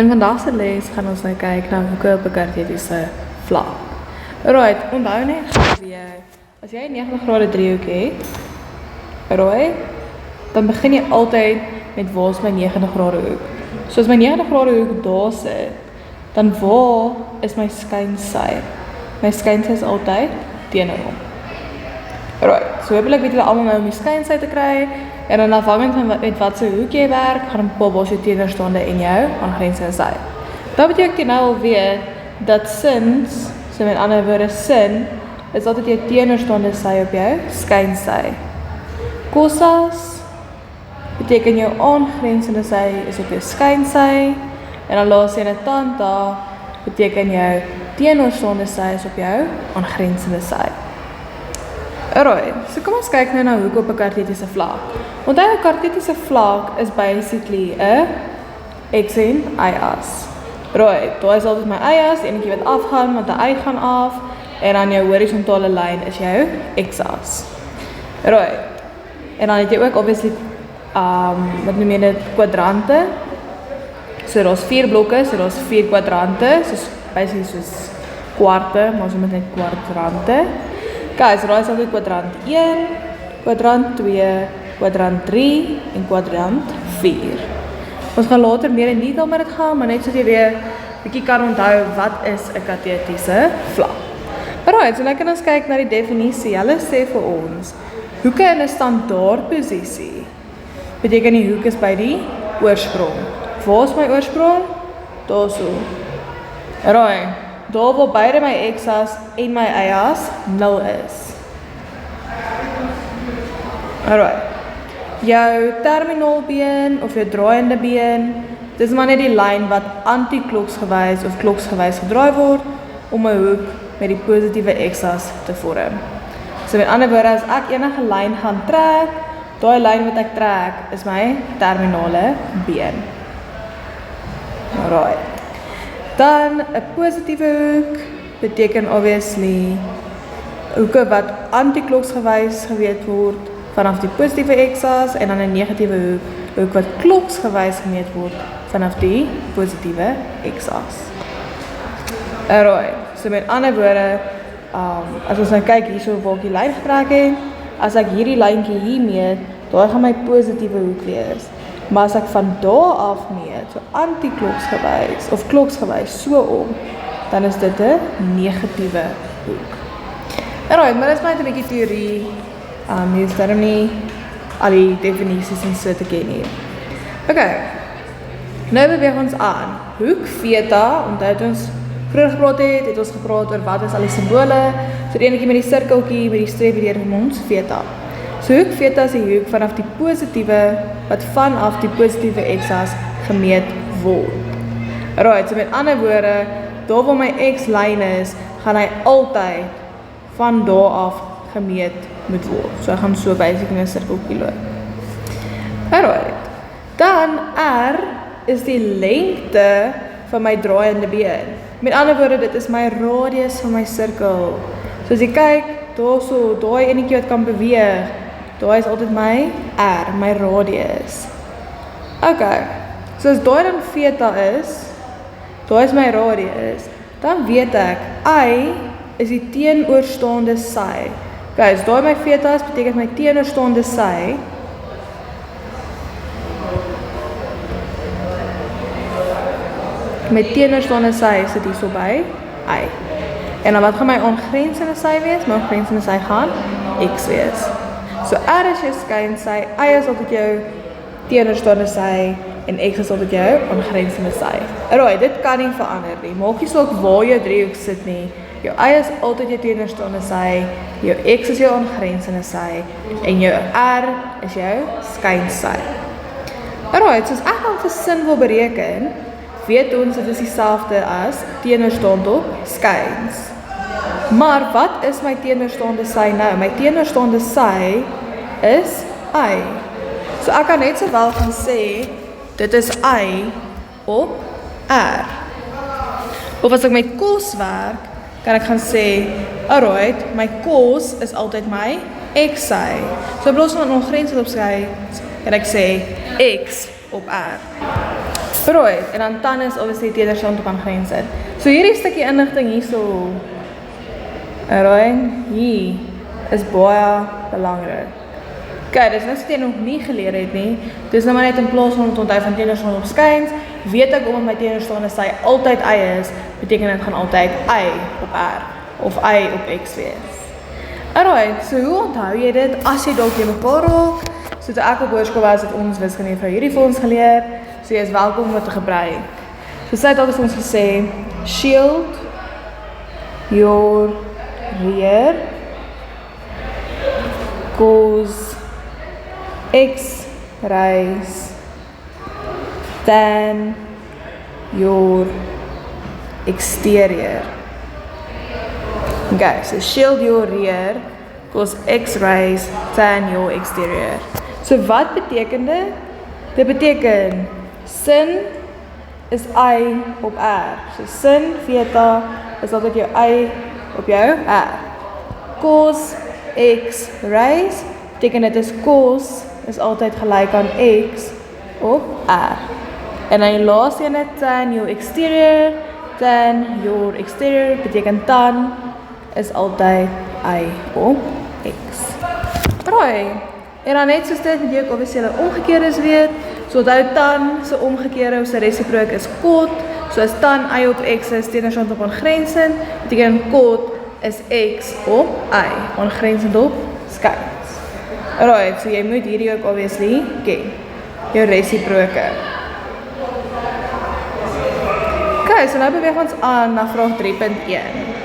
In vandag se les gaan ons nou kyk na hoeke op 'n kartesiese vlak. Alright, onthou net weer, as jy 'n 90 grade driehoek het, alright, dan begin jy altyd met waar is my 90 grade hoek. So as my 90 grade hoek daar sit, dan waar is my skynsy? My skynsy is altyd teenoor hom. Alright, so hoopelik weet julle almal nou om die skynsy te kry, en dan afhangend van met wat se hoek jy werk, gaan bepaal waar is jou teenoorstaande en jou aangrensende sy. Dat beteken jy nou al weet, dat sins, so met ander woorde sin, is altyd jou teenoorstaande sy op jou skynsy. Kosas beteken jou aangrensende sy is op jou skynsy, en dan laaste en tanta beteken jou teenoorstaande sy is op jou aangrensende sy. Alright, so kom ons kyk nou na hoeke op 'n kartesiese vlak. Onthou 'n kartesiese vlak is basically 'n x en y as. Right, daar is altyd my y as, die enetjie wat afgaan, want die y gaan af, en dan jou horisontale lyn is jou x as. Right, en dan het jy ook obviously, wat noem jy dit, kwadrante. So daar's 4 blokke, so daar's 4 kwadrante, soos basically soos kwarte, maar ons noem dit net kwadrante. Guys, daar is altyd kwadrant 1, kwadrant 2, kwadrant 3 en kwadrant 4. Ons gaan later meer in detail met dit gaan, maar net so jy weer bietjie kan onthou wat is 'n kartesiese vlak. Alright, so nou kan ons kyk na die definisie. Hulle sê vir ons, hoeke in 'n standaardposisie beteken die hoek is by die oorsprong. Waar is my oorsprong? Daarso. Alright. Daar waar beide my x-as en my y-as 0 is. Alright. Jou terminaalbeen of jou draaiende been, dis maar net die lyn wat anti-kloksgewys of kloksgewys gedraai word om 'n hoek met die positiewe x-as te vorm. So met ander woorde, as ek enige lyn gaan trek, daai lyn wat ek trek is my terminale been. Alright. Dan 'n positiewe hoek beteken obviously hoeke wat anti-kloksgewys gemeet word vanaf die positiewe x-as, en dan 'n negatiewe hoek wat kloksgewys gemeet word vanaf die positiewe x-as. Alright, so met ander woorde, as ons nou kyk hierso waar ek die lyn getrek het, as ek hierdie lyntjie hier meet, daai gaan my positiewe hoek wees. Maar as ek van daar af meet, so anti-kloksgewys of kloksgewys so om, dan is dit 'n negatiewe hoek. Alright, maar dit is net 'n bietjie teorie. Jy is daarom nie al die definisies en so te ken hier. Okay, nou beweeg ons aan. Hoek theta, omdat ons vroeger gepraat het ons gepraat oor wat is al die simbole. So die enetjie met die sirkeltjie, met die streepie deur ons theta. So hoek theta is die hoek vanaf die positiewe, wat vanaf die positiewe x-as gemeet word. Right, so met ander woorde, daar waar my x-lyn is, gaan hy altyd van daar af gemeet moet word. So hy gaan so basically in 'n sirkeltjie loop. Alright. Dan R is die lengte van my draaiende been. Met ander woorde, dit is my radius van my sirkel. So as jy kyk, daarso, daai enetjie wat kan beweeg, daai is altyd my R, my radius. Okay, so as daai dan theta is, daai is my radius, dan weet ek, I is die teenoorstaande sy. Okay, as daai my theta is, beteken my teenoorstaande sy, my teenoorstaande sy sit hierso by I. En dan wat gaan my aangrensende sy wees? My aangrensende sy gaan x wees. So R is jou skynsy, y is altyd jou teenoorstaande sy, en x is altyd jou aangrensende sy. Alright, dit kan nie verander nie. Maak nie saak waar jou driehoek sit nie. Jou y is altyd jou teenoorstaande sy, jou x is jou aangrensende sy, en jou R is jou skynsy. Alright, so as ek dan vir sin wil bereken, weet ons dit is dieselfde as teenoorstaand op skyns. Maar wat is my teenoorstaande sy nou? My teenoorstaande sy is I. So ek kan net sowel gaan sê, dit is I op R. Of as ek met kos werk, kan ek gaan sê, alright, my kos is altyd my xy. So in plaas van ongrensend op skyns, kan ek sê x op R. Right, en dan tan is obviously teenerstand op aangrens het. So hierdie stukkie inligting hierso, right, hier is baie belangrik. Kijk, dis wat jy nog nie geleer het nie, dis nou maar net in plaas van om te onthou van teenerstand op skyns, weet ek omdat my teenerstaande sy altyd y is, beteken dit gaan altyd y op r, of y op x wees. Alright, so hoe onthou jy dit as jy dalk jy mekaar raak? So toe ek op hoërskool was, het ons wiskundejuffrou hierdie vir ons geleer, so jy is welkom om dit te gebruik. So sy het altyd vir ons gesê, shield your rear cause x raise than your exterior. Okay, so shield your rear cause x raise than your exterior. So wat beteken dit? Dit beteken sin is y op r. So sin theta is altyd jou y op jou r. Cos x raise beteken dit is cos is altyd gelyk aan x op r. En dan die laaste ene tan your exterior, tan your exterior beteken tan is altyd y op x. Right. En dan net soos dit, moet jy ook obviously hulle omgekeerdes weet. So onthou tan se omgekeerde of se resiprook is cot. So as tan y op x is teenerstand op aangrensend, beteken cot is x op y, aangrensend op skyns. Alright, so jy moet hierdie ook obviously ken. Jou resiproke. Okay, so nou beweeg ons aan na vraag 3.1.